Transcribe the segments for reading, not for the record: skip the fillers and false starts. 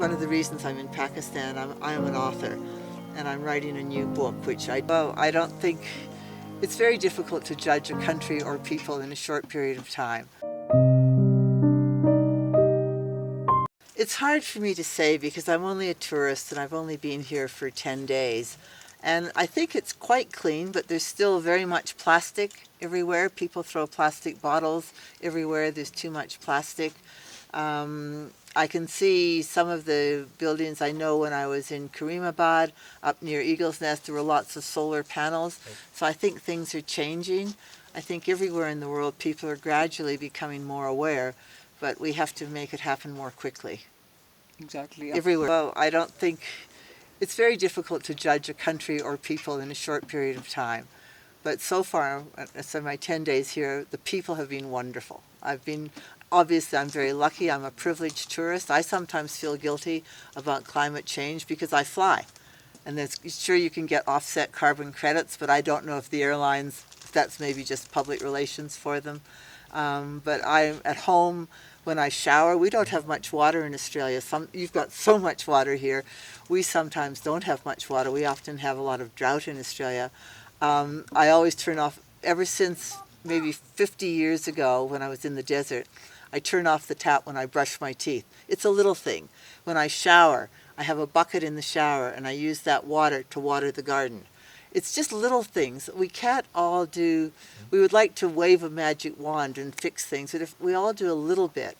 One of the reasons I'm in Pakistan, I'm an author, and I'm writing a new book, I don't think it's very difficult to judge a country or people in a short period of time. It's hard for me to say because I'm only a tourist and I've only been here for 10 days. And I think it's quite clean, but there's still very much plastic everywhere. People throw plastic bottles everywhere. There's too much plastic. I can see some of the buildings. I know when I was in Karimabad, up near Eagle's Nest, there were lots of solar panels. So I think things are changing. I think everywhere in the world people are gradually becoming more aware, but we have to make it happen more quickly. Exactly. Yeah. Everywhere. Well, I don't think it's very difficult to judge a country or people in a short period of time. But so far, so my 10 days here, the people have been wonderful. Obviously, I'm very lucky. I'm a privileged tourist. I sometimes feel guilty about climate change because I fly. And sure, you can get offset carbon credits, but I don't know if the airlines, if that's maybe just public relations for them. But I'm at home when I shower. We don't have much water in Australia. You've got so much water here. We sometimes don't have much water. We often have a lot of drought in Australia. I always turn off, ever since maybe 50 years ago when I was in the desert, I turn off the tap when I brush my teeth. It's a little thing. When I shower, I have a bucket in the shower and I use that water to water the garden. It's just little things. We can't all do, we would like to wave a magic wand and fix things, but if we all do a little bit,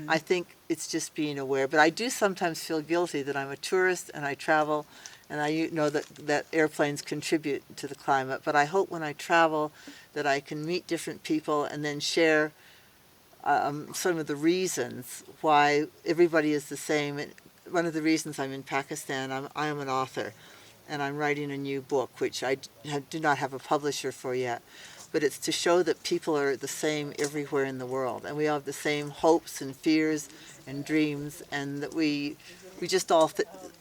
I think it's just being aware. But I do sometimes feel guilty that I'm a tourist and I travel, and I know that airplanes contribute to the climate. But I hope when I travel that I can meet different people and then share some of the reasons why everybody is the same. One of the reasons I'm in Pakistan, I am an author, and I'm writing a new book, which I do not have a publisher for yet. But it's to show that people are the same everywhere in the world, and we all have the same hopes and fears and dreams, and that we just all,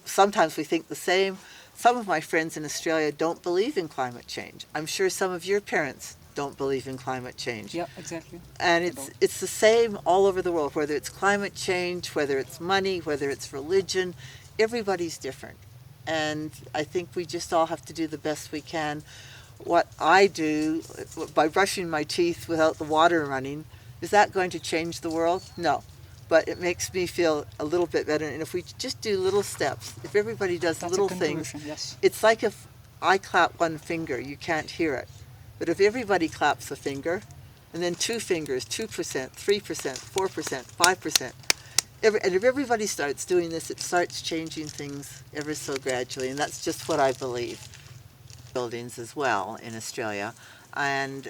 sometimes we think the same. Some of my friends in Australia don't believe in climate change. I'm sure some of your parents don't believe in climate change. Yeah, exactly. And it's the same all over the world, whether it's climate change, whether it's money, whether it's religion, everybody's different. And I think we just all have to do the best we can. What I do by brushing my teeth without the water running, is that going to change the world? No. But it makes me feel a little bit better. And if we just do little steps, if everybody does That's little a things, yes. It's like if I clap one finger, you can't hear it. But if everybody claps a finger, and then two fingers, 2%, 3%, 4%, 5%, and if everybody starts doing this, it starts changing things ever so gradually. And that's just what I believe. Buildings as well in Australia. And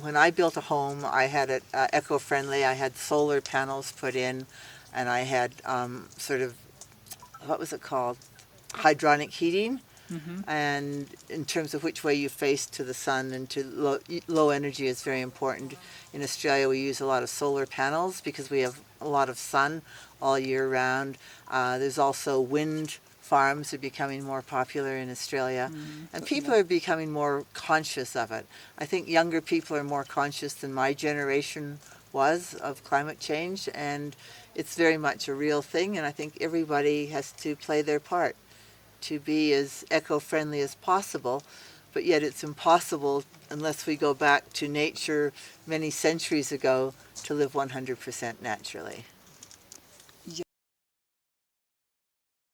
when I built a home, I had it eco-friendly. I had solar panels put in, and I had sort of, what was it called? Hydronic heating. And in terms of which way you face to the sun, and to low energy is very important. In Australia, we use a lot of solar panels because we have a lot of sun all year round. There's also wind farms are becoming more popular in Australia, and people are becoming more conscious of it. I think younger people are more conscious than my generation was of climate change, and it's very much a real thing, and I think everybody has to play their part to be as eco-friendly as possible, but yet it's impossible unless we go back to nature many centuries ago to live 100% naturally.